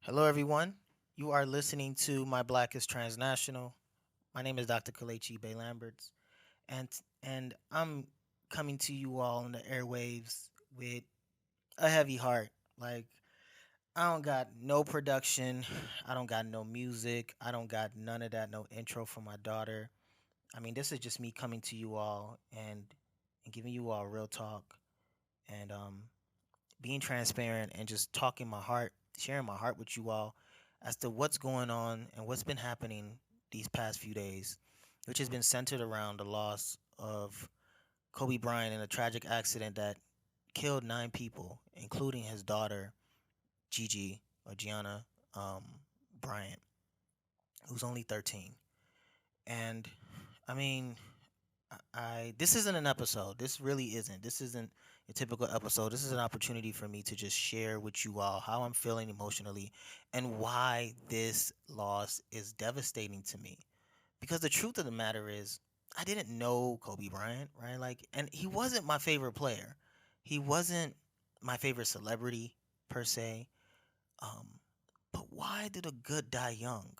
Hello, everyone. You are listening to My Black is Transnational. My name is Dr. Kalechi Ibe-Lamberts, and I'm coming to you all on the airwaves with a heavy heart. Like I don't got no production, I don't got no music, I don't got none of that, no intro for my daughter. I mean, this is just me coming to you all and giving you all real talk and being transparent and just talking my heart, sharing my heart with you all as to what's going on and what's been happening these past few days, which has been centered around the loss of Kobe Bryant in a tragic accident that killed 9 people, including his daughter, Gigi or Gianna um, Bryant, who's only 13. And I mean, I this isn't an episode. This really isn't. This isn't a typical episode. This is an opportunity for me to just share with you all how I'm feeling emotionally and why this loss is devastating to me. Because the truth of the matter is, I didn't know Kobe Bryant, right? Like, and he wasn't my favorite player. He wasn't my favorite celebrity per se. Um, but why did a good die young?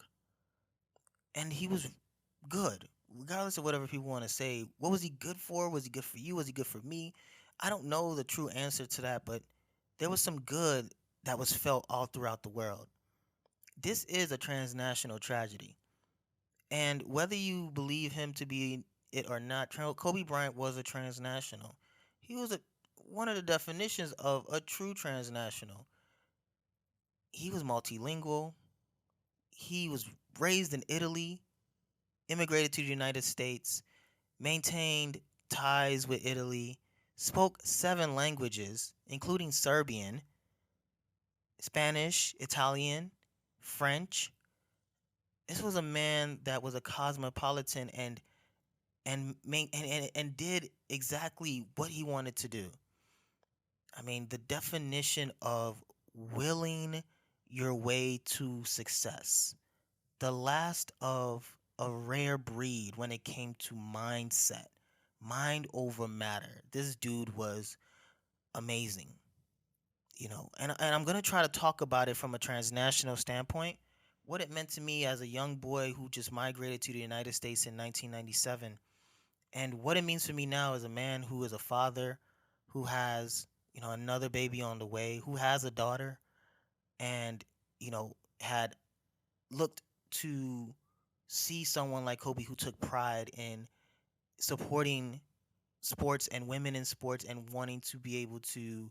And he was good, regardless of whatever people want to say. What was he good for? Was he good for you? Was he good for me? I don't know the true answer to that, but there was some good that was felt all throughout the world. This is a transnational tragedy. And whether you believe him to be it or not, Kobe Bryant was a transnational. He was one of the definitions of a true transnational. He was multilingual. He was raised in Italy, immigrated to the United States, maintained ties with Italy, spoke 7 languages, including Serbian, Spanish, Italian, French. This was a man that was a cosmopolitan and did exactly what he wanted to do. I mean, the definition of willing your way to success. The last of a rare breed when it came to mindset, mind over matter. This dude was amazing, and I'm gonna try to talk about it from a transnational standpoint, what it meant to me as a young boy who just migrated to the United States in 1997, and what it means for me now as a man who is a father, who has another baby on the way, who has a daughter, and had looked to see someone like Kobe who took pride in supporting sports and women in sports and wanting to be able to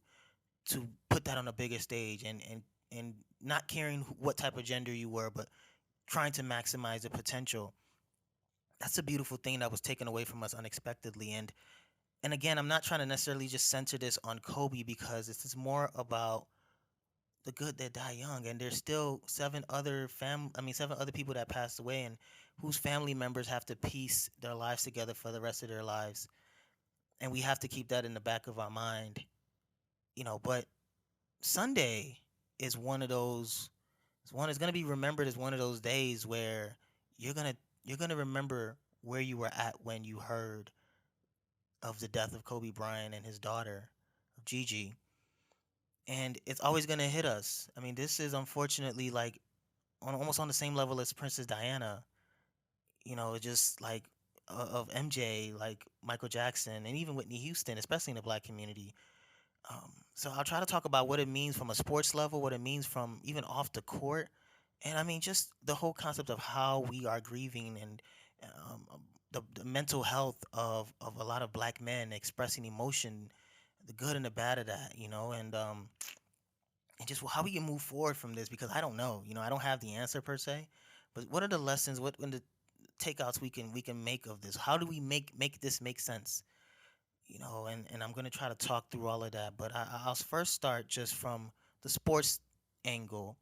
put that on a bigger stage and not caring what type of gender you were, but trying to maximize the potential. That's a beautiful thing that was taken away from us unexpectedly. And again, I'm not trying to necessarily just center this on Kobe because this is more about the good that die young, and there's still 7 other people that passed away and whose family members have to piece their lives together for the rest of their lives, and we have to keep that in the back of our mind, but Sunday is one of those it's one is going to be remembered as one of those days where you're going to remember where you were at when you heard of the death of Kobe Bryant and his daughter, of Gigi, and it's always going to hit us. I mean, this is unfortunately like on almost on the same level as Princess Diana, just like of MJ, like Michael Jackson, and even Whitney Houston, especially in the black community. So I'll try to talk about what it means from a sports level, what it means from even off the court, and I mean just the whole concept of how we are grieving and the mental health of a lot of black men expressing emotion, the good and the bad of that, and just how we can move forward from this because I don't know, I don't have the answer per se, but what are the lessons, what when the takeouts we can make of this? How do we make this make sense? And I'm going to try to talk through all of that. But I'll first start just from the sports angle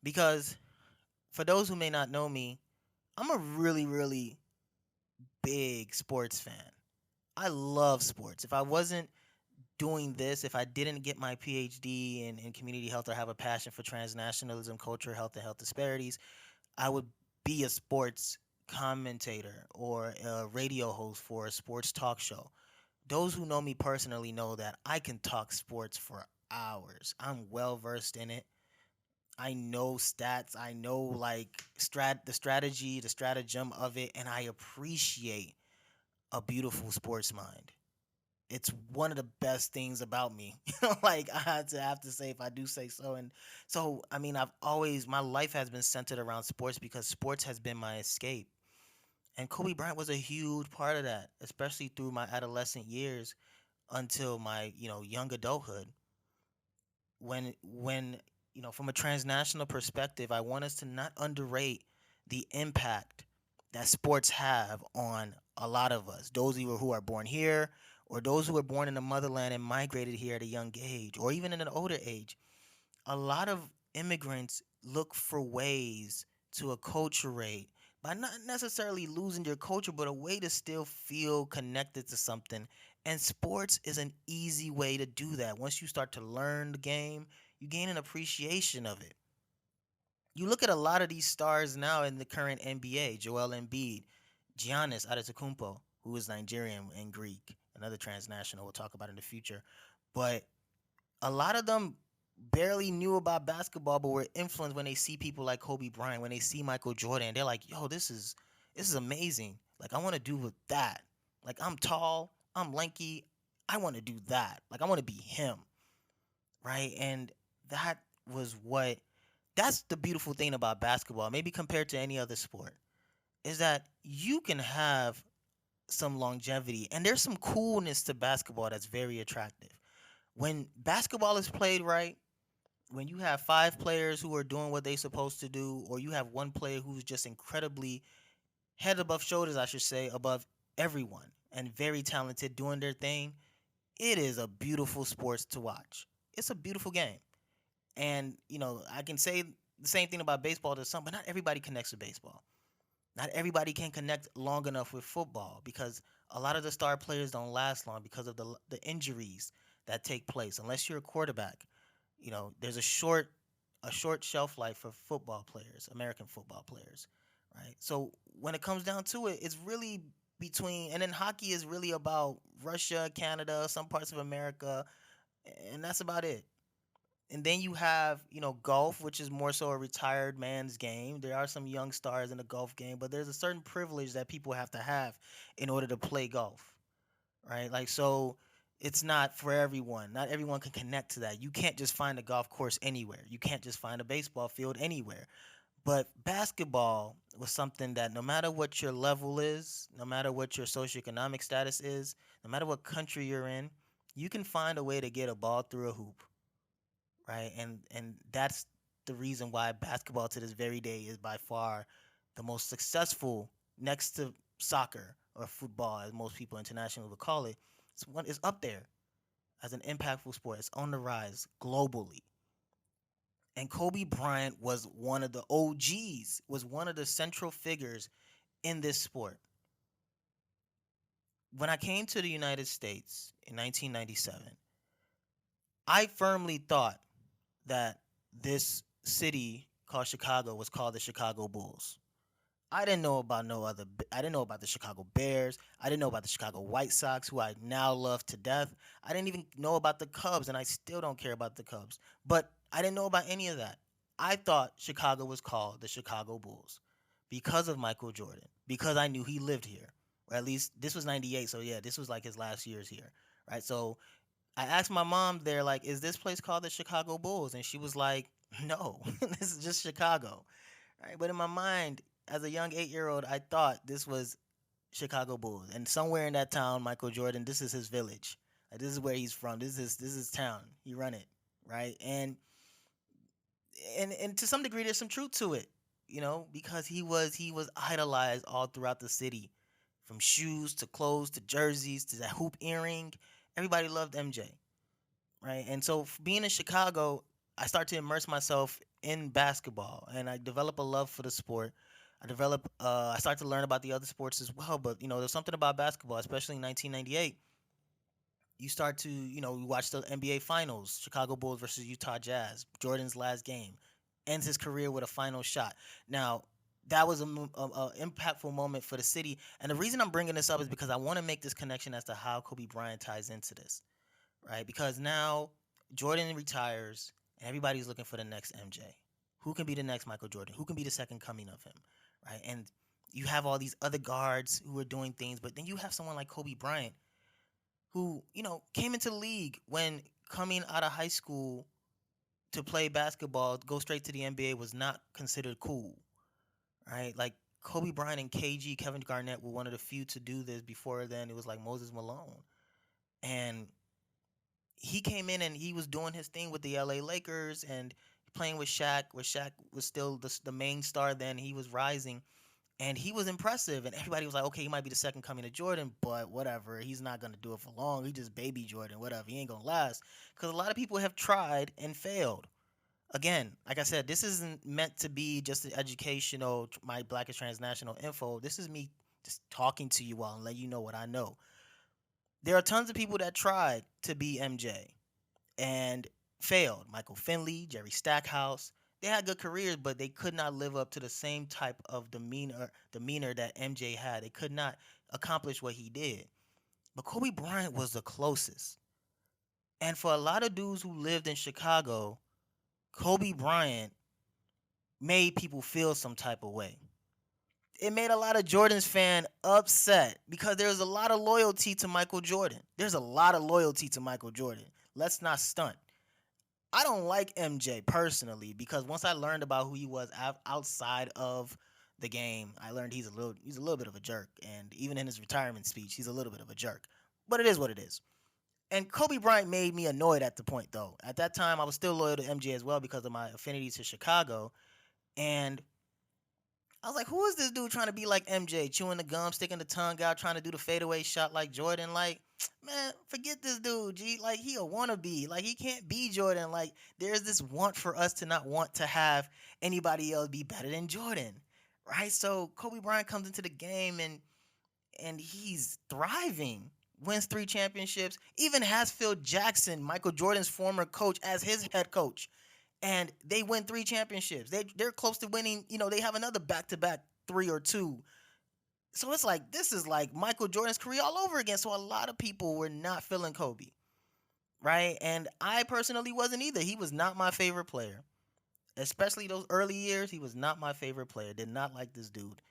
because for those who may not know me, I'm a really, really big sports fan. I love sports. If I wasn't doing this, if I didn't get my PhD in community health or have a passion for transnationalism, culture, health, and health disparities, I would be a sports commentator or a radio host for a sports talk show. Those who know me personally know that I can talk sports for hours. I'm well versed in it. I know stats. I know like the strategy, the stratagem of it, and I appreciate a beautiful sports mind. It's one of the best things about me. Like I have to say if I do say so. And so I mean I've always my life has been centered around sports because sports has been my escape. And Kobe Bryant was a huge part of that, especially through my adolescent years until my, young adulthood. When from a transnational perspective, I want us to not underrate the impact that sports have on a lot of us, those who are born here or those who were born in the motherland and migrated here at a young age or even in an older age. A lot of immigrants look for ways to acculturate by not necessarily losing your culture, but a way to still feel connected to something. And sports is an easy way to do that. Once you start to learn the game, you gain an appreciation of it. You look at a lot of these stars now in the current NBA, Joel Embiid, Giannis Antetokounmpo, who is Nigerian and Greek, another transnational we'll talk about in the future. But a lot of them barely knew about basketball, but were influenced when they see people like Kobe Bryant, when they see Michael Jordan. They're like, "Yo, this is amazing. Like, I want to do with that. Like, I'm tall, I'm lanky, I want to do that. Like, I want to be him, right?" And that was what. That's the beautiful thing about basketball, maybe compared to any other sport, is that you can have some longevity and there's some coolness to basketball that's very attractive. When basketball is played right, when you have five players who are doing what they're supposed to do, or you have one player who's just incredibly head above shoulders, I should say, above everyone and very talented doing their thing, it is a beautiful sports to watch. It's a beautiful game. And, I can say the same thing about baseball to some, but not everybody connects with baseball. Not everybody can connect long enough with football because a lot of the star players don't last long because of the injuries that take place. Unless you're a quarterback, there's a short shelf life for football players, American football players, right? So when it comes down to it, it's really between, and then hockey is really about Russia, Canada, some parts of America, and that's about it. And then you have, golf, which is more so a retired man's game. There are some young stars in the golf game, but there's a certain privilege that people have to have in order to play golf, right? Like, so it's not for everyone. Not everyone can connect to that. You can't just find a golf course anywhere. You can't just find a baseball field anywhere. But basketball was something that no matter what your level is, no matter what your socioeconomic status is, no matter what country you're in, you can find a way to get a ball through a hoop, right? And that's the reason why basketball to this very day is by far the most successful next to soccer or football, as most people internationally would call it. It's up there as an impactful sport. It's on the rise globally. And Kobe Bryant was one of the OGs, was one of the central figures in this sport. When I came to the United States in 1997, I firmly thought that this city called Chicago was called the Chicago Bulls. I didn't know about no other. I didn't know about the Chicago Bears. I didn't know about the Chicago White Sox, who I now love to death. I didn't even know about the Cubs, and I still don't care about the Cubs. But I didn't know about any of that. I thought Chicago was called the Chicago Bulls because of Michael Jordan, because I knew he lived here, or at least this was '98. So yeah, this was like his last years here, right? So I asked my mom there, like, is this place called the Chicago Bulls? And she was like, no, this is just Chicago. Right? But in my mind, as a young 8 year old, I thought this was Chicago Bulls. And somewhere in that town, Michael Jordan, this is his village. Like, this is where he's from. This is town. He run it. Right? And to some degree there's some truth to it, because he was idolized all throughout the city. From shoes to clothes to jerseys to that hoop earring. Everybody loved MJ, right? And so being in Chicago, I start to immerse myself in basketball, and I develop a love for the sport. I start to learn about the other sports as well, but there's something about basketball, especially in 1998. You start to, you watch the NBA Finals, Chicago Bulls versus Utah Jazz, Jordan's last game, ends his career with a final shot. Now, that was a impactful moment for the city, and the reason I'm bringing this up is because I want to make this connection as to how Kobe Bryant ties into this, right? Because now Jordan retires and everybody's looking for the next MJ. Who can be the next Michael Jordan? Who can be the second coming of him? Right? And you have all these other guards who are doing things, but then you have someone like Kobe Bryant who, came into the league when coming out of high school to play basketball, go straight to the NBA was not considered cool, right? Like Kobe Bryant and KG, Kevin Garnett, were one of the few to do this. Before then, it was like Moses Malone. And he came in and he was doing his thing with the LA Lakers and playing with Shaq, where Shaq was still the main star then. He was rising and he was impressive. And everybody was like, okay, he might be the second coming of Jordan, but whatever. He's not going to do it for long. He just baby Jordan, whatever. He ain't going to last. Because a lot of people have tried and failed. Again, like I said, this isn't meant to be just an educational, my Black is Transnational info. This is me just talking to you all and let you know what I know. There are tons of people that tried to be MJ and failed. Michael Finley, Jerry Stackhouse. They had good careers, but they could not live up to the same type of demeanor that MJ had. They could not accomplish what he did. But Kobe Bryant was the closest. And for a lot of dudes who lived in Chicago, Kobe Bryant made people feel some type of way. It made a lot of Jordan's fan upset because there's a lot of loyalty to Michael Jordan. There's a lot of loyalty to Michael Jordan. Let's not stunt. I don't like MJ personally because once I learned about who he was outside of the game, I learned he's a little bit of a jerk, and even in his retirement speech, he's a little bit of a jerk. But it is what it is. And Kobe Bryant made me annoyed at the point though. At that time, I was still loyal to MJ as well because of my affinity to Chicago, and I was like, who is this dude trying to be like MJ, chewing the gum, sticking the tongue out, trying to do the fadeaway shot like Jordan? Like, man, forget this dude, G. Like, he a wannabe. Like, he can't be Jordan. Like, there's this want for us to not want to have anybody else be better than Jordan, right? So Kobe Bryant comes into the game and he's thriving. Wins 3 championships, even has Phil Jackson, Michael Jordan's former coach, as his head coach, and they win 3 championships. They're close to winning. They have another back to back three or two. So it's like this is like Michael Jordan's career all over again. So a lot of people were not feeling Kobe, right? And I personally wasn't either. He was not my favorite player, especially those early years. He was not my favorite player. Did not like this dude,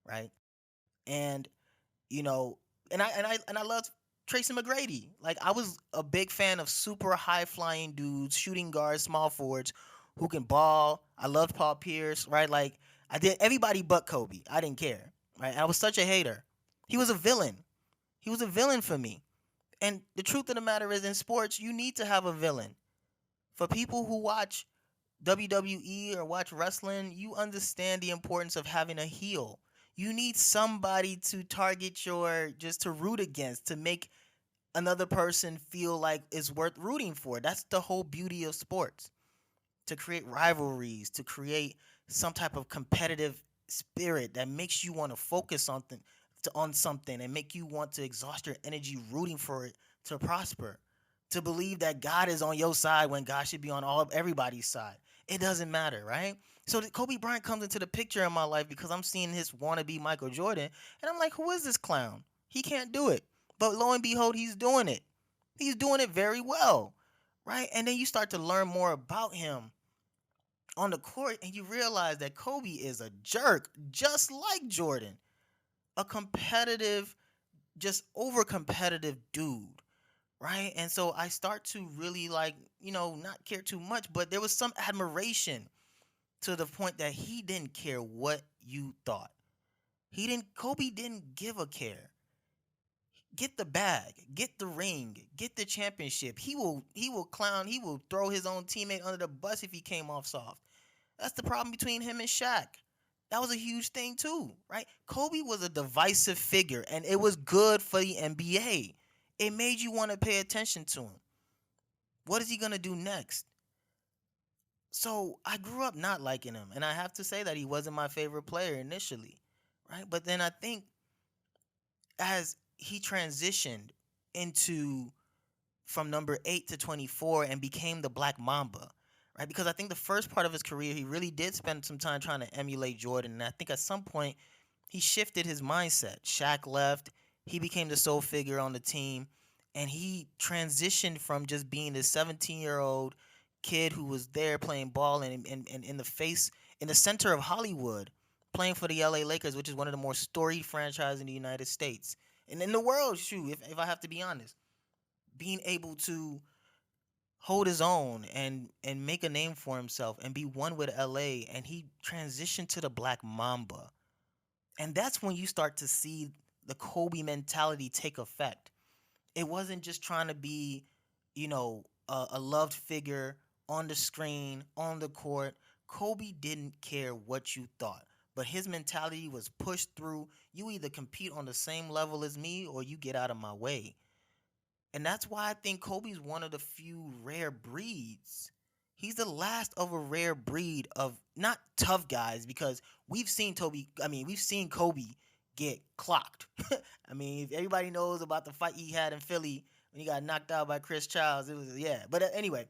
right? And you know, and I loved Tracy McGrady. Like I was a big fan of super high flying dudes, shooting guards, small forwards who can ball. I loved Paul Pierce, right? Like I did everybody but Kobe. I didn't care, right? I was such a hater. He was a villain. He was a villain for me. And the truth of the matter is, in sports, you need to have a villain. For people who watch WWE or watch wrestling, you understand the importance of having a heel. You need somebody to target just to root against, to make another person feel like it's worth rooting for. That's the whole beauty of sports. To create rivalries, to create some type of competitive spirit that makes you want to focus on something and make you want to exhaust your energy rooting for it to prosper. To believe that God is on your side when God should be on everybody's side. It doesn't matter, right? So Kobe Bryant comes into the picture in my life because I'm seeing his wannabe Michael Jordan, and I'm like, who is this clown? He can't do it. But lo and behold, he's doing it. He's doing it very well, right? And then you start to learn more about him on the court, and you realize that Kobe is a jerk, just like Jordan, a competitive, just over competitive dude, right? And so I start to really not care too much, but there was some admiration to the point that he didn't care what you thought. Kobe didn't give a care. Get the bag, get the ring, get the championship. He will clown, he will throw his own teammate under the bus if he came off soft. That's the problem between him and Shaq. That was a huge thing too, right? Kobe was a divisive figure, and it was good for the NBA. It made you want to pay attention to him. What is he gonna do next? So I grew up not liking him, and I have to say that he wasn't my favorite player initially, right? But then I think as he transitioned into from number 8 to 24 and became the Black Mamba, right? Because I think the first part of his career, he really did spend some time trying to emulate Jordan. And I think at some point, he shifted his mindset. Shaq left, he became the sole figure on the team, and he transitioned from just being this 17-year-old kid who was there playing ball and in the face in the center of Hollywood, playing for the LA Lakers, which is one of the more storied franchises in the United States and in the world. Shoot, if I have to be honest, being able to hold his own and make a name for himself and be one with LA, and he transitioned to the Black Mamba. And that's when you start to see the Kobe mentality take effect. It wasn't just trying to be, a loved figure on the screen, on the court. Kobe didn't care what you thought, but his mentality was pushed through. You either compete on the same level as me or you get out of my way. And that's why I think Kobe's one of the few rare breeds. He's the last of a rare breed of not tough guys, because we've seen Kobe get clocked. I mean, if everybody knows about the fight he had in Philly when he got knocked out by Chris Childs. It was, yeah. But anyway,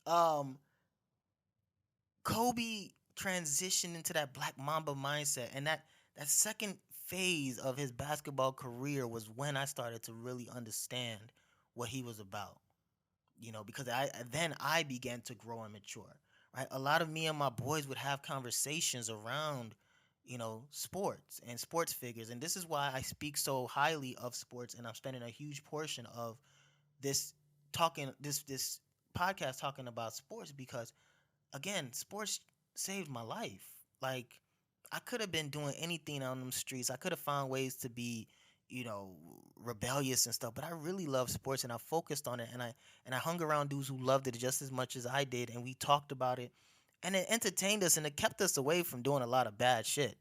um, Kobe transitioned into that Black Mamba mindset, and that second phase of his basketball career was when I started to really understand what he was about. Because I began to grow and mature. Right, a lot of me and my boys would have conversations around, sports and sports figures, and this is why I speak so highly of sports, and I'm spending a huge portion of this this podcast talking about sports, because again, sports saved my life. Like, I could have been doing anything on them streets. I could have found ways to be, you know, rebellious and stuff. But I really love sports, and I focused on it, and I hung around dudes who loved it just as much as I did, and we talked about it, and it entertained us, and it kept us away from doing a lot of bad shit.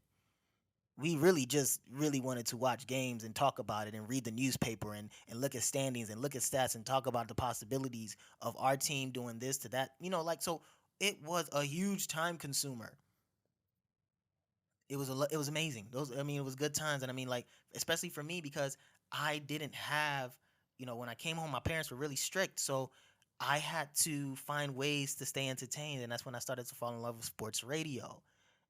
We really just really wanted to watch games and talk about it and read the newspaper and look at standings and look at stats and talk about the possibilities of our team doing this to that. So it was a huge time consumer. It was amazing. It was good times, and I mean, like, especially for me, because I didn't have, when I came home, my parents were really strict, so I had to find ways to stay entertained, and that's when I started to fall in love with sports radio.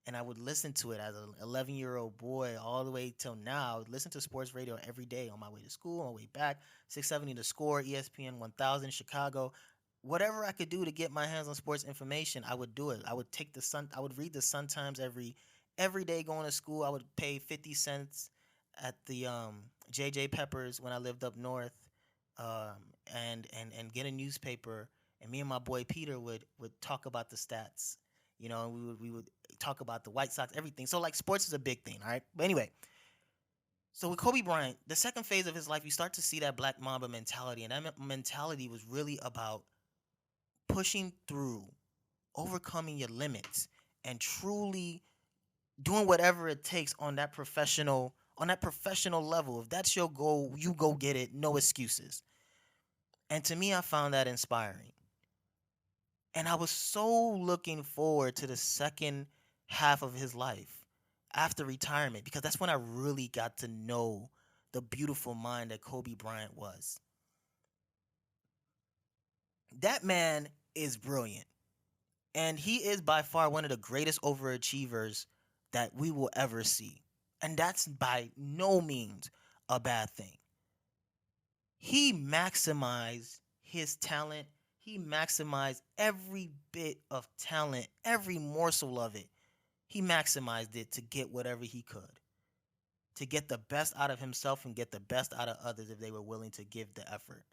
And I would listen to it as an 11-year-old boy all the way till now. I would listen to sports radio every day on my way to school, on my way back. 670 The Score, ESPN 1000, Chicago. Whatever I could do to get my hands on sports information, I would do it. I would read the Sun Times every day going to school. I would pay 50 cents at the JJ Peppers when I lived up north, um, and get a newspaper. And me and my boy Peter would talk about the stats. And we would talk about the White Sox, everything. So, like, sports is a big thing, all right? But anyway, so with Kobe Bryant, the second phase of his life, you start to see that Black Mamba mentality, and that mentality was really about pushing through, overcoming your limits, and truly doing whatever it takes on that professional level. If that's your goal, you go get it, no excuses. And to me, I found that inspiring. And I was so looking forward to the second half of his life after retirement, because that's when I really got to know the beautiful mind that Kobe Bryant was. That man is brilliant. And he is by far one of the greatest overachievers that we will ever see. And that's by no means a bad thing. He maximized his talent. He maximized every bit of talent, every morsel of it. He maximized it to get whatever he could, to get the best out of himself and get the best out of others if they were willing to give the effort.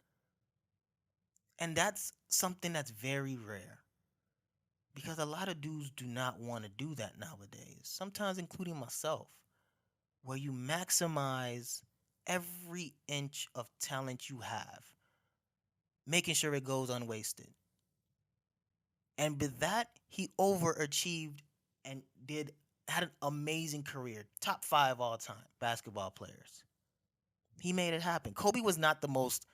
And that's something that's very rare, because a lot of dudes do not want to do that nowadays, sometimes including myself, where you maximize every inch of talent you have, making sure it goes unwasted. And with that, he overachieved and had an amazing career. Top 5 all time basketball players. He made it happen. Kobe was not the most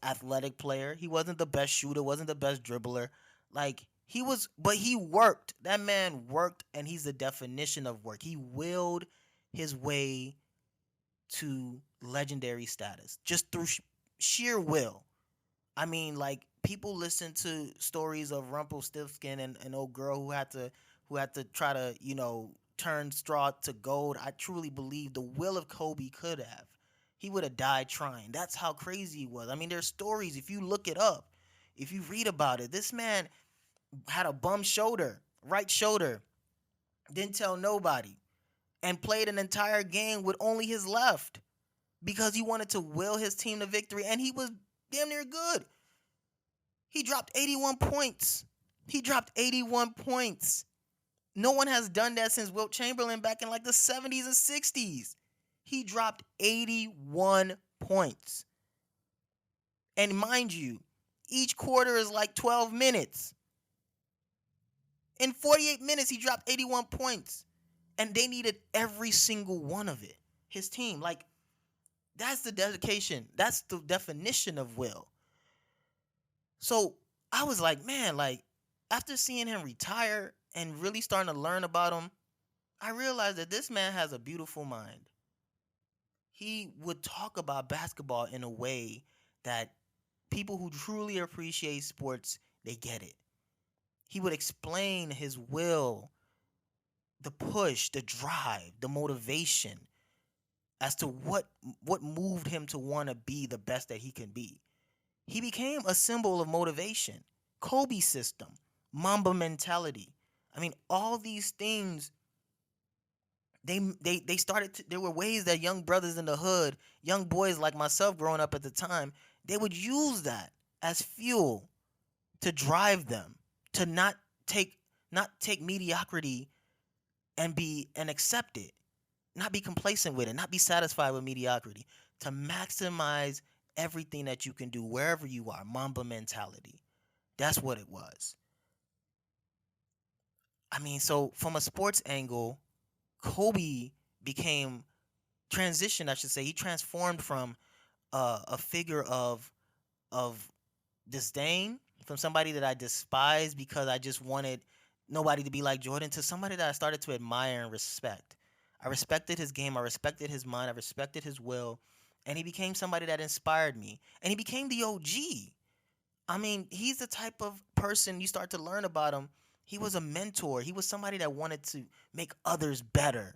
athletic player. He wasn't the best shooter, wasn't the best dribbler. Like, he was, but he worked. That man worked, and he's the definition of work. He willed his way to legendary status just through sheer will. I mean, like, people listen to stories of Rumpelstiltskin and an old girl who had to try to, turn straw to gold. I truly believe the will of Kobe could have. He would have died trying. That's how crazy he was. I mean, there's stories, if you look it up, if you read about it. This man, had a bum shoulder, right shoulder, didn't tell nobody, and played an entire game with only his left because he wanted to will his team to victory, and he was damn near good. He dropped 81 points. He dropped 81 points. No one has done that since Wilt Chamberlain back in like the 70s and 60s. He dropped 81 points. And mind you, each quarter is like 12 minutes. In 48 minutes, he dropped 81 points. And they needed every single one of it. His team. Like, that's the dedication. That's the definition of will. So I was like, man, like, after seeing him retire and really starting to learn about him, I realized that this man has a beautiful mind. He would talk about basketball in a way that people who truly appreciate sports, they get it. He would explain his will, the push, the drive, the motivation as to what moved him to want to be the best that he can be. He became a symbol of motivation, Kobe system, Mamba mentality. I mean, all these things they started to, there were ways that young brothers in the hood, young boys like myself growing up at the time, they would use that as fuel to drive them to take not take mediocrity and accept it, not be complacent with it, not be satisfied with mediocrity, to maximize everything that you can do wherever you are. Mamba mentality. That's what it was. I mean, so from a sports angle, Kobe became transitioned, I should say. He transformed from a figure of disdain, from somebody that I despised because I just wanted nobody to be like Jordan, to somebody that I started to admire and respect. I respected his game, I respected his mind, I respected his will, and he became somebody that inspired me. And he became the OG. I mean, he's the type of person you start to learn about him. He was a mentor. He was somebody that wanted to make others better,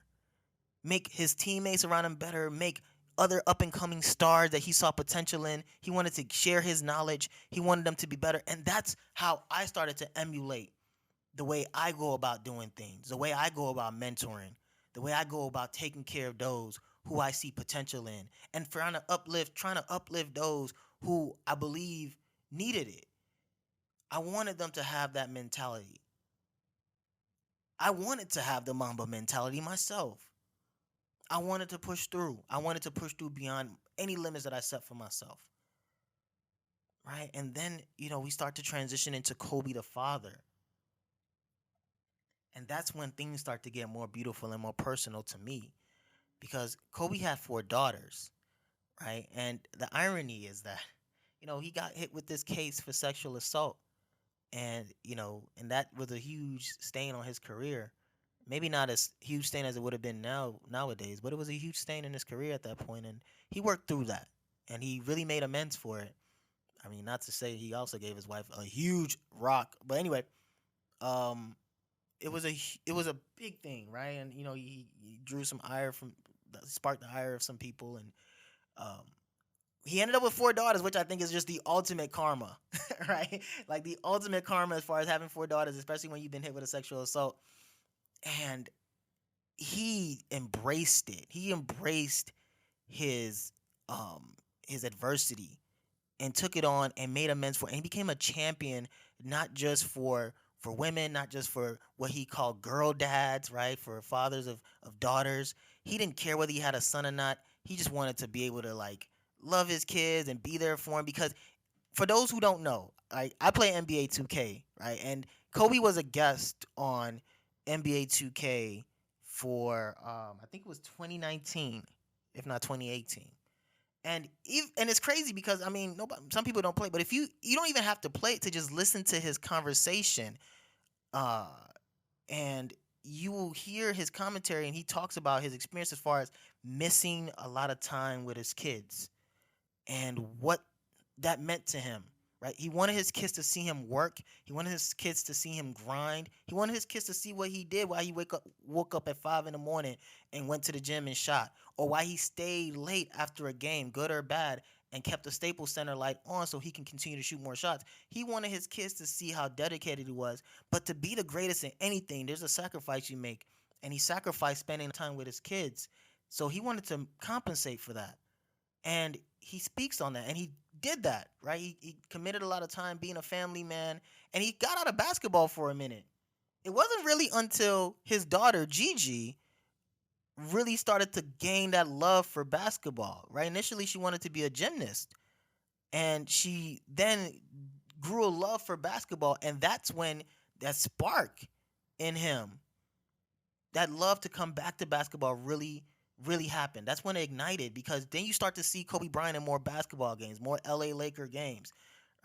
make his teammates around him better, make other up and coming stars that he saw potential in. He wanted to share his knowledge. He wanted them to be better. And that's how I started to emulate the way I go about doing things, the way I go about mentoring, the way I go about taking care of those who I see potential in, and trying to uplift those who I believe needed it. I wanted them to have that mentality. I wanted to have the Mamba mentality myself. I wanted to push through. I wanted to push through beyond any limits that I set for myself. Right? And then, we start to transition into Kobe the father. And that's when things start to get more beautiful and more personal to me. Because Kobe had 4 daughters, right? And the irony is that, he got hit with this case for sexual assault. And that was a huge stain on his career. Maybe not as huge stain as it would have been nowadays, but it was a huge stain in his career at that point, and he worked through that, and he really made amends for it. I mean, not to say he also gave his wife a huge rock, but anyway, um, it was a big thing, right? And he drew some ire sparked the ire of some people, and um, he ended up with 4 daughters, which I think is just the ultimate karma, right? Like the ultimate karma as far as having 4 daughters, especially when you've been hit with a sexual assault. And he embraced it. He embraced his his adversity and took it on and made amends for it. And he became a champion, not just for women, not just for what he called girl dads, right? For fathers of daughters. He didn't care whether he had a son or not. He just wanted to be able to like love his kids and be there for him. Because for those who don't know, I play NBA 2K, right? And Kobe was a guest on NBA 2K for I think it was 2019, if not 2018. And it's crazy because I mean, some people don't play, but if you don't even have to play to just listen to his conversation, uh, and you will hear his commentary, and he talks about his experience as far as missing a lot of time with his kids and what that meant to him. Right? He wanted his kids to see him work. He wanted his kids to see him grind. He wanted his kids to see what he did, why he woke up at 5 in the morning and went to the gym and shot, or why he stayed late after a game, good or bad, and kept the Staples Center light on so he can continue to shoot more shots. He wanted his kids to see how dedicated he was. But to be the greatest in anything, there's a sacrifice you make. And he sacrificed spending time with his kids. So he wanted to compensate for that. And he speaks on that. And he did that, right? He committed a lot of time being a family man. And he got out of basketball for a minute. It wasn't really until his daughter, Gigi, really started to gain that love for basketball, right? Initially, she wanted to be a gymnast, and she then grew a love for basketball, and that's when that spark in him, that love to come back to basketball really happened. That's when it ignited, because then you start to see Kobe Bryant in more basketball games, more LA Laker games,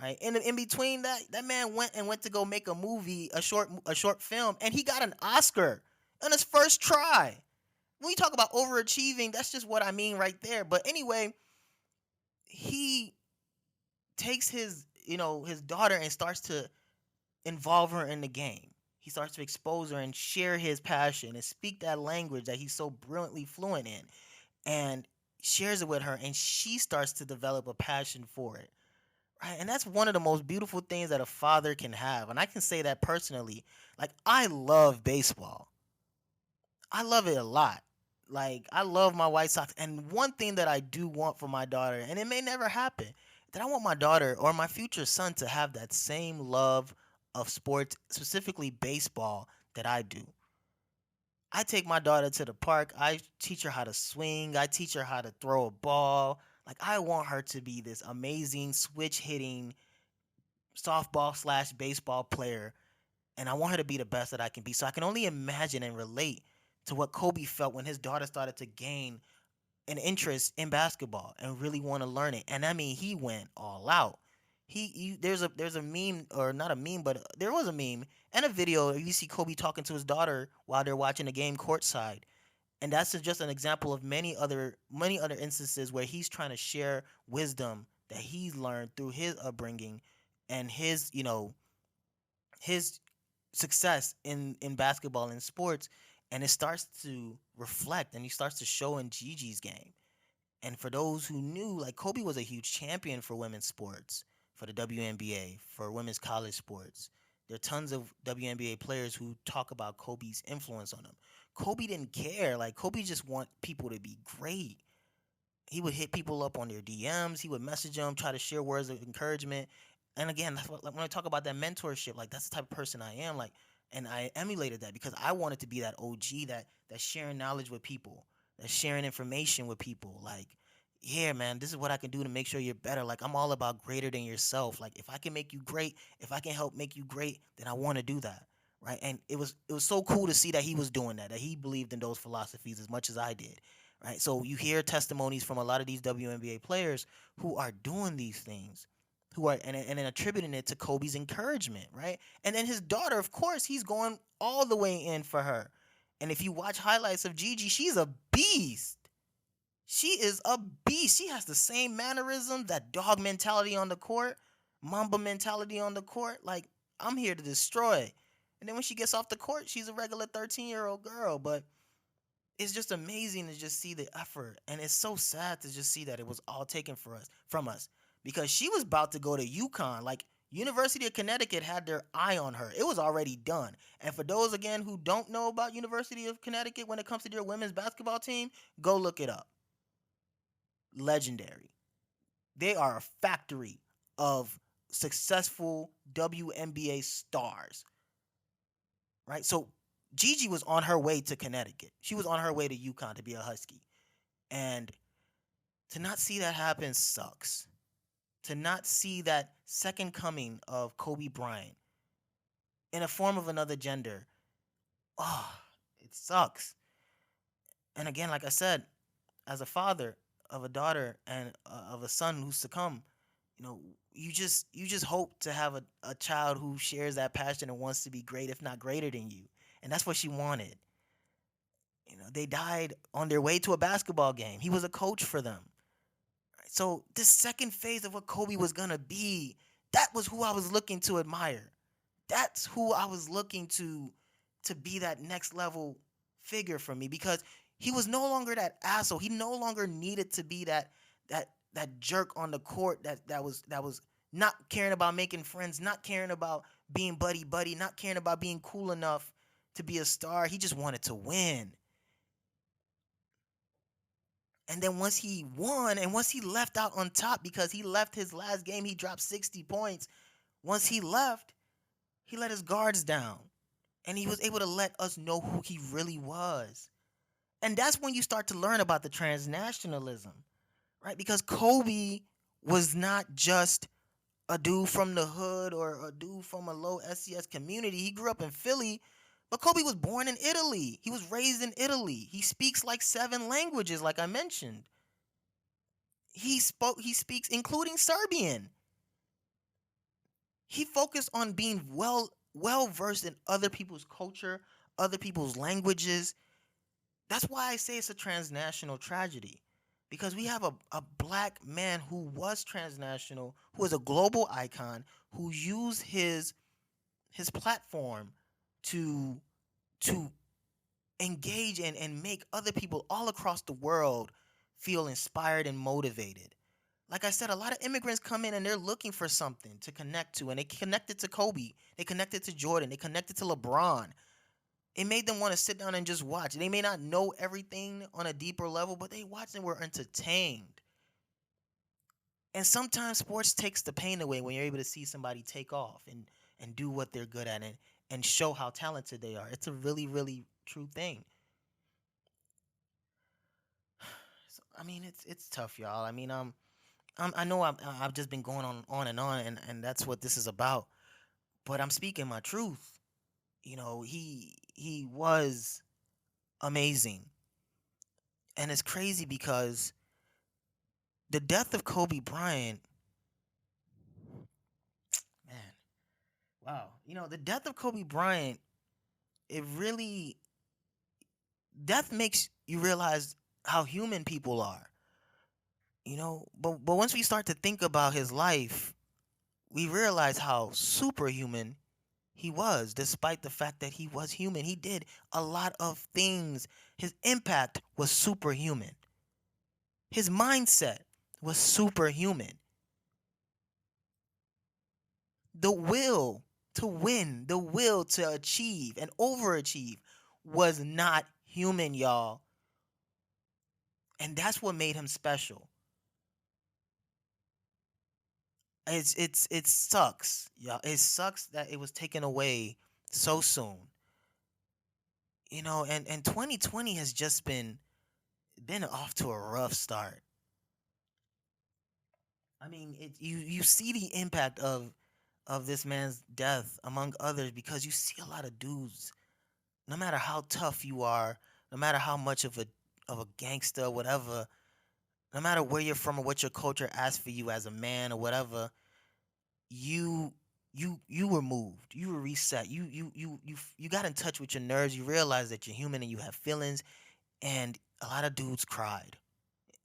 right? In between that man went to go make a movie, a short film, and he got an Oscar on his first try. When you talk about overachieving, that's just what I mean right there. But anyway, he takes his daughter and starts to involve her in the game. He starts to expose her and share his passion and speak that language that he's so brilliantly fluent in, and shares it with her, and she starts to develop a passion for it. Right? And that's one of the most beautiful things that a father can have. And I can say that personally. Like, I love baseball. I love it a lot. Like, I love my White Sox. And one thing that I do want for my daughter, and it may never happen, that I want my daughter or my future son to have that same love of sports, specifically baseball, that I do. I take my daughter to the park. I teach her how to swing. I teach her how to throw a ball. Like, I want her to be this amazing switch hitting softball slash baseball player, and I want her to be the best that I can be. So I can only imagine and relate to what Kobe felt when his daughter started to gain an interest in basketball and really want to learn it. And I mean, he went all out. There's a meme, or not a meme, but there was a meme and a video. You see Kobe talking to his daughter while they're watching the game courtside, and that's just an example of many other instances where he's trying to share wisdom that he's learned through his upbringing and his success in basketball and sports, and it starts to reflect and he starts to show in Gigi's game. And for those who knew, like, Kobe was a huge champion for women's sports, for the WNBA, for women's college sports. There are tons of WNBA players who talk about Kobe's influence on them. Kobe didn't care. Like, Kobe just want people to be great. He would hit people up on their DMs. He would message them, try to share words of encouragement. And again, that's what, like, when I talk about that mentorship, like, that's the type of person I am. Like, and I emulated that because I wanted to be that OG, that sharing knowledge with people, that sharing information with people. Like, yeah, man, this is what I can do to make sure you're better. Like, I'm all about greater than yourself. Like, if I can make you great, if I can help make you great, then I want to do that. Right. And it was so cool to see that he was doing that he believed in those philosophies as much as I did. Right. So you hear testimonies from a lot of these WNBA players who are doing these things, who are and then attributing it to Kobe's encouragement, right? And then his daughter, of course, he's going all the way in for her. And if you watch highlights of Gigi, she's a beast. She is a beast. She has the same mannerisms, that dog mentality on the court, Mamba mentality on the court. Like, I'm here to destroy. And then when she gets off the court, she's a regular 13-year-old girl. But it's just amazing to just see the effort. And it's so sad to just see that it was all taken from us. Because she was about to go to UConn. Like, University of Connecticut had their eye on her. It was already done. And for those, again, who don't know about University of Connecticut when it comes to their women's basketball team, go look it up. Legendary. They are a factory of successful WNBA stars. Right? So Gigi was on her way to Connecticut. She was on her way to UConn to be a Husky. And to not see that happen sucks. To not see that second coming of Kobe Bryant in a form of another gender, oh, it sucks. And again, like I said, as a father of a daughter and of a son who's succumbed, you just hope to have a child who shares that passion and wants to be great, if not greater than you. And that's what she wanted. They died on their way to a basketball game. He was a coach for them. So this second phase of what Kobe was going to be, that was who I was looking to admire. That's who I was looking to be that next level figure for me, because he was no longer that asshole. He no longer needed to be that that jerk on the court that was not caring about making friends, not caring about being buddy buddy, not caring about being cool enough to be a star. He just wanted to win. And then once he won and once he left out on top because he left his last game, he dropped 60 points. Once he left, he let his guards down and he was able to let us know who he really was. And that's when you start to learn about the transnationalism, right? Because Kobe was not just a dude from the hood or a dude from a low SES community. He grew up in Philly, but Kobe was born in Italy. He was raised in Italy. He speaks like 7 languages, like I mentioned. He speaks including Serbian. He focused on being well versed in other people's culture, other people's languages. That's why I say it's a transnational tragedy. Because we have a black man who was transnational, who is a global icon, who used his platform to to engage and make other people all across the world feel inspired and motivated. Like I said, a lot of immigrants come in and they're looking for something to connect to, and they connected to Kobe, they connected to Jordan, they connected to LeBron. It made them want to sit down and just watch. They may not know everything on a deeper level, but they watched and were entertained. And sometimes sports takes the pain away when you're able to see somebody take off and do what they're good at and show how talented they are. It's a really, really true thing. So, I mean, it's tough, y'all. I mean, I know I've just been going on and on, and that's what this is about. But I'm speaking my truth. You know, he was amazing, and it's crazy because the death of Kobe Bryant, man, wow. You know, the death of Kobe Bryant, it really death makes you realize how human people are. You know, but once we start to think about his life, we realize how superhuman he was, despite the fact that he was human. He did a lot of things. His impact was superhuman. His mindset was superhuman. The will to win, the will to achieve and overachieve was not human, y'all. And that's what made him special. It sucks, y'all. It sucks that it was taken away so soon. You know, and 2020 has just been off to a rough start. I mean, you see the impact of this man's death among others because you see a lot of dudes. No matter how tough you are, no matter how much of a gangster, whatever, no matter where you're from or what your culture asks for you as a man or whatever, you you were moved. You were reset. You got in touch with your nerves. You realized that you're human and you have feelings. And a lot of dudes cried,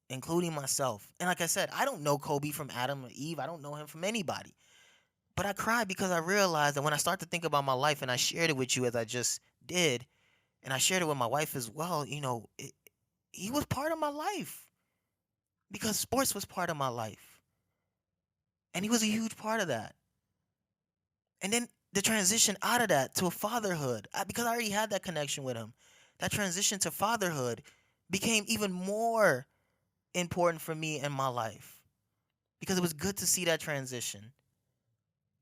including myself. And like I said, I don't know Kobe from Adam or Eve. I don't know him from anybody. But I cried because I realized that when I start to think about my life and I shared it with you as I just did, and I shared it with my wife as well, you know, he was part of my life because sports was part of my life. And he was a huge part of that. And then the transition out of that to fatherhood, because I already had that connection with him, that transition to fatherhood became even more important for me in my life because it was good to see that transition.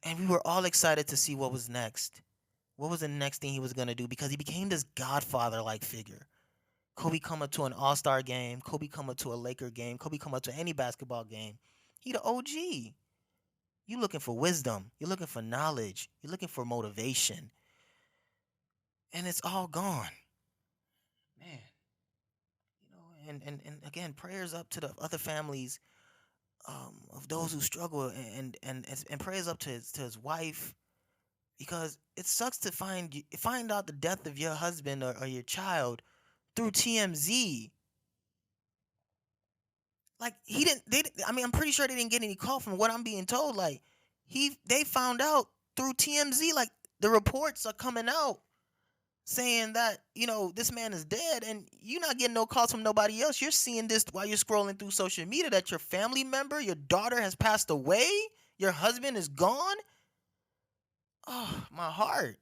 And we were all excited to see what was next. What was the next thing he was going to do? Because he became this godfather like figure. Kobe come up to an all-star game. Kobe come up to a Laker game. Kobe come up to any basketball game. He the OG. You looking for wisdom. You're looking for knowledge. You're looking for motivation. And it's all gone. Man. You know, and again, prayers up to the other families of those who struggle and prayers up to his wife because it sucks to find out the death of your husband or your child through TMZ. Like he didn't I mean I'm pretty sure they didn't get any call from what I'm being told. Like they found out through TMZ. Like the reports are coming out saying that, this man is dead, and you're not getting no calls from nobody else. You're seeing this while you're scrolling through social media, that your family member, your daughter has passed away, your husband is gone. Oh, my heart.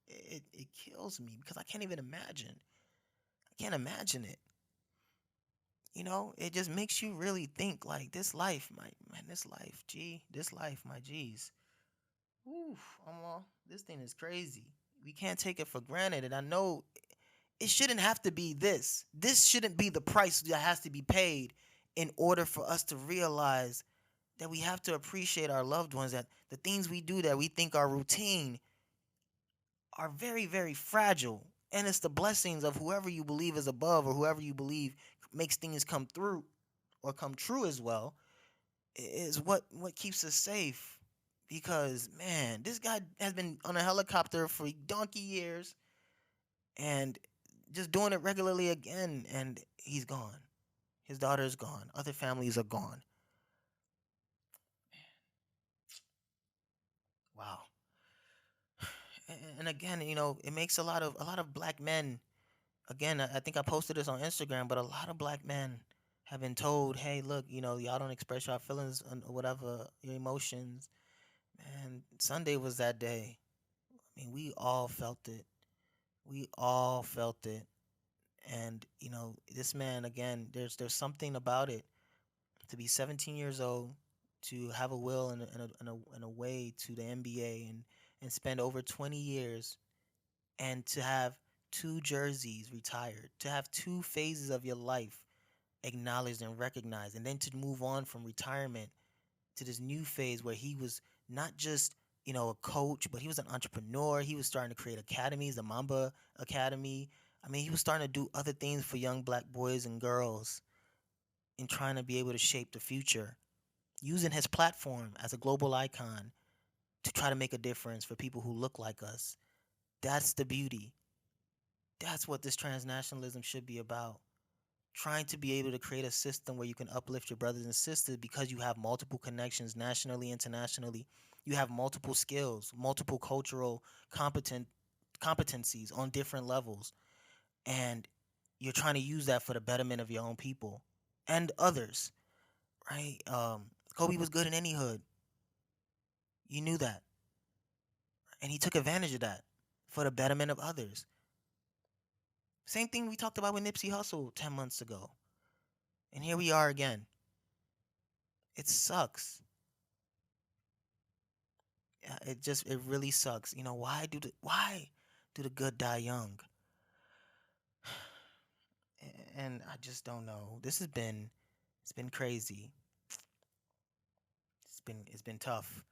It kills me because I can't even imagine. I can't imagine it. It just makes you really think, like, this life, my man, this life, my G's. Oof, this thing is crazy. We can't take it for granted, and I know it shouldn't have to be this. This shouldn't be the price that has to be paid in order for us to realize that we have to appreciate our loved ones, that the things we do that we think are routine are very, very fragile. And it's the blessings of whoever you believe is above, or whoever you believe makes things come through or come true as well, is what keeps us safe. Because, man, this guy has been on a helicopter for donkey years and just doing it regularly again, and he's gone. His daughter is gone. Other families are gone. Wow. And again, it makes a lot of black men. Again, I think I posted this on Instagram, but a lot of black men have been told, "Hey, look, y'all don't express your feelings or whatever, your emotions." Man, Sunday was that day. I mean, we all felt it. We all felt it. And this man, again, there's something about it, to be 17 years old, to have a will and a way to the NBA, and spend over 20 years, and to have two jerseys retired, to have two phases of your life acknowledged and recognized, and then to move on from retirement to this new phase where he was not just a coach, but he was an entrepreneur. He was starting to create academies, the Mamba Academy. I mean, he was starting to do other things for young black boys and girls, in trying to be able to shape the future, using his platform as a global icon to try to make a difference for people who look like us. That's the beauty. That's what this transnationalism should be about. Trying to be able to create a system where you can uplift your brothers and sisters, because you have multiple connections nationally, internationally. You have multiple skills, multiple cultural competencies on different levels, and you're trying to use that for the betterment of your own people and others, right? Kobe was good in any hood. You knew that, and he took advantage of that for the betterment of others. Same thing we talked about with Nipsey Hussle 10 months ago, and here we are again. It sucks. It really sucks. Why do the good die young? And I just don't know. It's been crazy. It's been tough.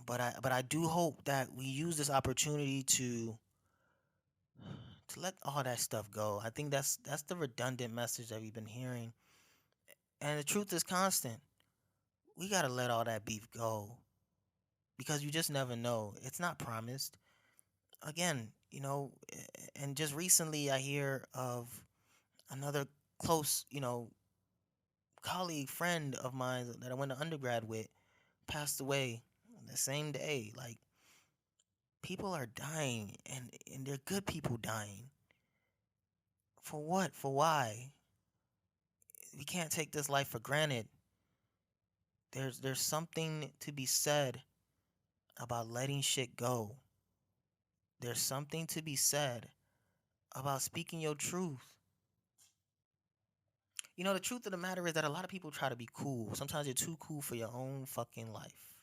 But I do hope that we use this opportunity to let all that stuff go. I think that's the redundant message that we've been hearing. And the truth is constant. We gotta let all that beef go, because you just never know. It's not promised. Again, and just recently I hear of another close, colleague, friend of mine that I went to undergrad with, passed away the same day. Like, people are dying, and they're good people dying. For what? For why? We can't take this life for granted. There's something to be said about letting shit go. There's something to be said about speaking your truth. The truth of the matter is that a lot of people try to be cool. Sometimes you're too cool for your own fucking life.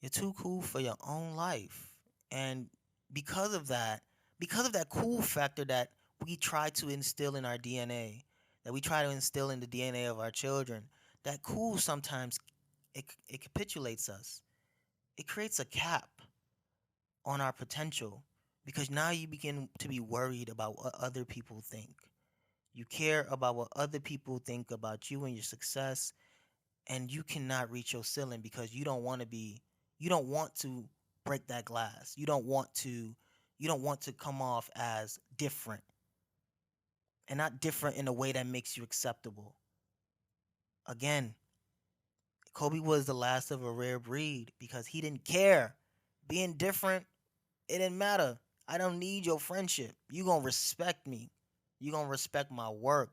You're too cool for your own life. And because of that, because of that cool factor that we try to instill in our DNA, that we try to instill in the DNA of our children, that cool sometimes it capitulates us. It creates a cap on our potential, because now you begin to be worried about what other people think. You care about what other people think about you and your success, and you cannot reach your ceiling because you don't want to break that glass. You don't want to come off as different, and not different in a way that makes you acceptable. Again, Kobe was the last of a rare breed because he didn't care. Being different, It didn't matter. I don't need your friendship. You gonna respect me. You gonna respect my work.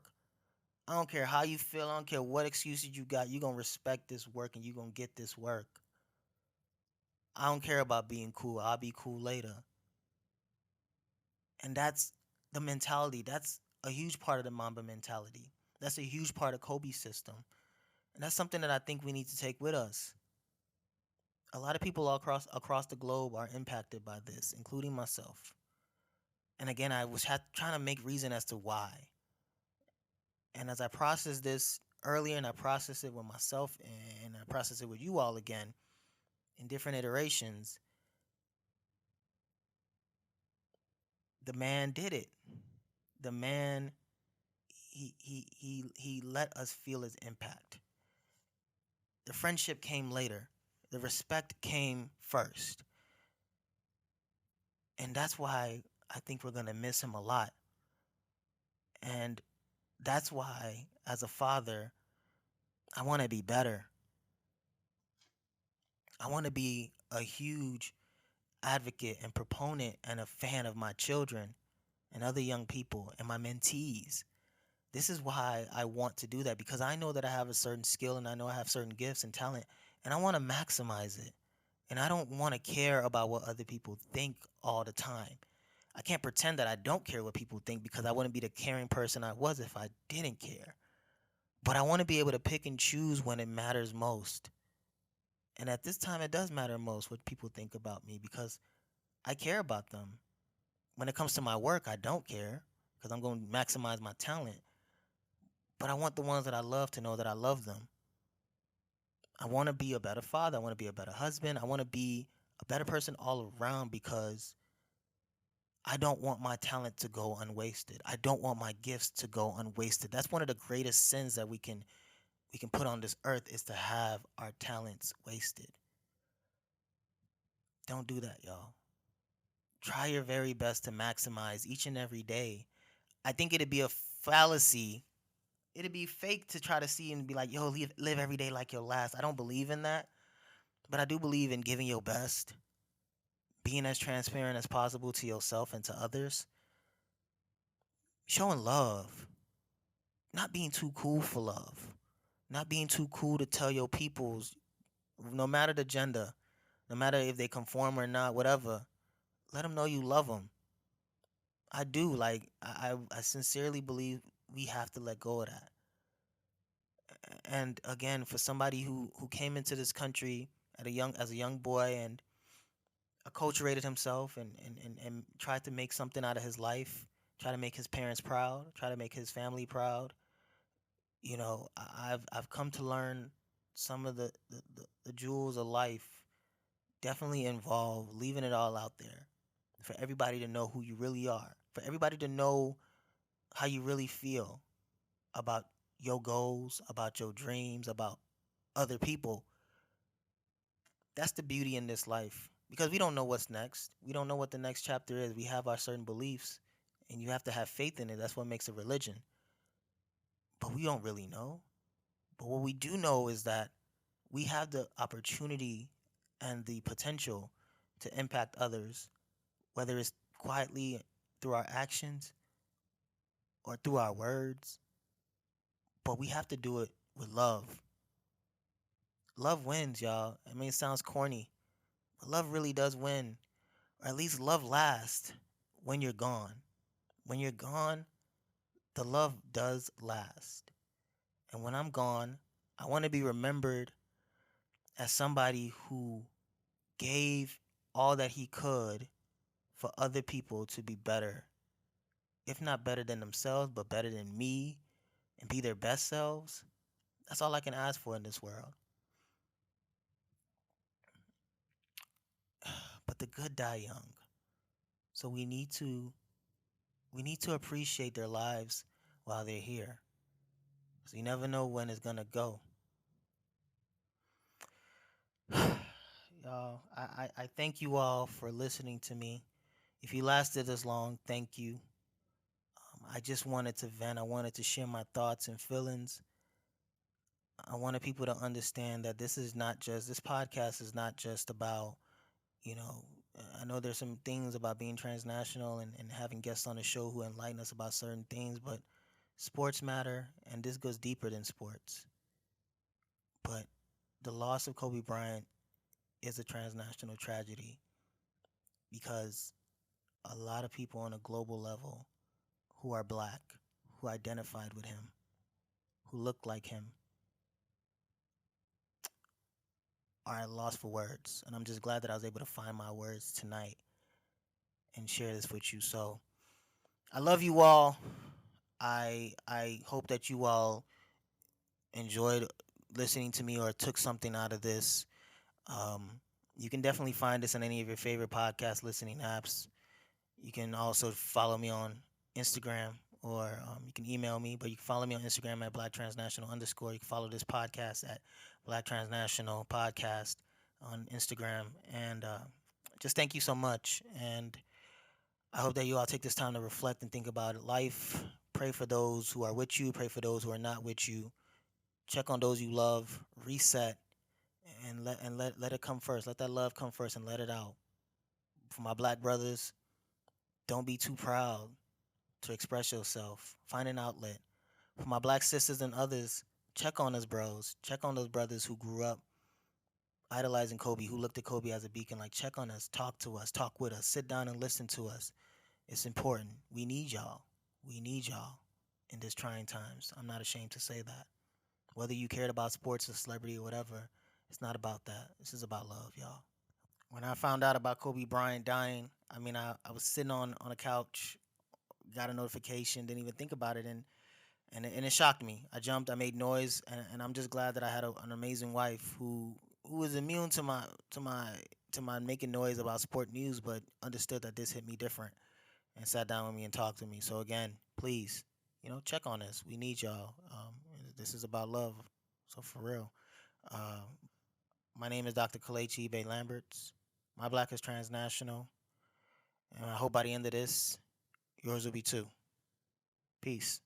I don't care how you feel. I don't care what excuses you got. You gonna respect this work and you gonna get this work. I don't care about being cool. I'll be cool later. And that's the mentality. That's a huge part of the Mamba mentality. That's a huge part of Kobe's system. And that's something that I think we need to take with us. A lot of people all across the globe are impacted by this, including myself. And again, I was trying to make reason as to why. And as I process this earlier, and I process it with myself, and I process it with you all again in different iterations, the man did it. The man, he let us feel his impact. The friendship came later. The respect came first. And that's why I think we're gonna miss him a lot. And that's why, as a father, I want to be better. I want to be a huge advocate and proponent and a fan of my children and other young people and my mentees. This is why I want to do that, because I know that I have a certain skill and I know I have certain gifts and talent, and I want to maximize it. And I don't want to care about what other people think all the time. I can't pretend that I don't care what people think, because I wouldn't be the caring person I was if I didn't care. But I want to be able to pick and choose when it matters most. And at this time, it does matter most what people think about me, because I care about them. When it comes to my work, I don't care, because I'm going to maximize my talent. But I want the ones that I love to know that I love them. I want to be a better father. I want to be a better husband. I want to be a better person all around, because I don't want my talent to go unwasted. I don't want my gifts to go unwasted. That's one of the greatest sins that we can put on this earth, is to have our talents wasted. Don't do that, y'all. Try your very best to maximize each and every day. I think it'd be a fallacy. It'd be fake to try to see and be like, yo, live every day like your last. I don't believe in that. But I do believe in giving your best, being as transparent as possible to yourself and to others, showing love, not being too cool for love, not being too cool to tell your peoples, no matter the gender, no matter if they conform or not, whatever, let them know you love them. I do. Like, I sincerely believe we have to let go of that. And again, for somebody who came into this country as a young boy and acculturated himself and tried to make something out of his life, try to make his parents proud, try to make his family proud. I've come to learn some of the jewels of life definitely involve leaving it all out there for everybody to know who you really are, for everybody to know how you really feel about your goals, about your dreams, about other people. That's the beauty in this life, because we don't know what's next. We don't know what the next chapter is. We have our certain beliefs, and you have to have faith in it. That's what makes a religion. But we don't really know. But what we do know is that we have the opportunity and the potential to impact others, whether it's quietly through our actions or through our words. But we have to do it with love. Love wins, y'all. I mean, it sounds corny, but love really does win. Or at least love lasts when you're gone. When you're gone, the love does last. And when I'm gone, I want to be remembered as somebody who gave all that he could for other people to be better. If not better than themselves, but better than me, and be their best selves. That's all I can ask for in this world. But the good die young. So we need to appreciate their lives while they're here. So you never know when it's gonna go. Y'all, I thank you all for listening to me. If you lasted this long, thank you. I just wanted to vent. I wanted to share my thoughts and feelings. I wanted people to understand that this podcast is not just about, you know, I know there's some things about being transnational and having guests on the show who enlighten us about certain things, but sports matter, and this goes deeper than sports. But the loss of Kobe Bryant is a transnational tragedy because a lot of people on a global level who are black, who identified with him, who look like him, are at loss for words. And I'm just glad that I was able to find my words tonight and share this with you. So I love you all. I hope that you all enjoyed listening to me or took something out of this. Um, you can definitely find this on any of your favorite podcast listening apps. You can also follow me on Instagram or you can email me, but you can follow me on Instagram at Black Transnational underscore. You can follow this podcast at Black Transnational Podcast on Instagram. And just thank you so much. And I hope that you all take this time to reflect and think about life. Pray for those who are with you, pray for those who are not with you. Check on those you love, reset, and let it come first. Let that love come first and let it out. For my black brothers, don't be too proud to express yourself. Find an outlet. For my black sisters and others, check on us bros. Check on those brothers who grew up idolizing Kobe, who looked at Kobe as a beacon. Like, check on us, talk to us, talk with us, sit down and listen to us. It's important. We need y'all. We need y'all in this trying times. I'm not ashamed to say that. Whether you cared about sports or celebrity or whatever, it's not about that. This is about love, y'all. When I found out about Kobe Bryant dying, I mean, I was sitting on a couch, got a notification, didn't even think about it, and it shocked me. I jumped, I made noise, and I'm just glad that I had an amazing wife who was immune to my making noise about sport news, but understood that this hit me different and sat down with me and talked to me. So again, please, check on us. We need y'all. This is about love. So for real. Uh, my name is Dr. Kalechi Ibe-Lamberts. My black is transnational, and I hope by the end of this, yours will be too. Peace.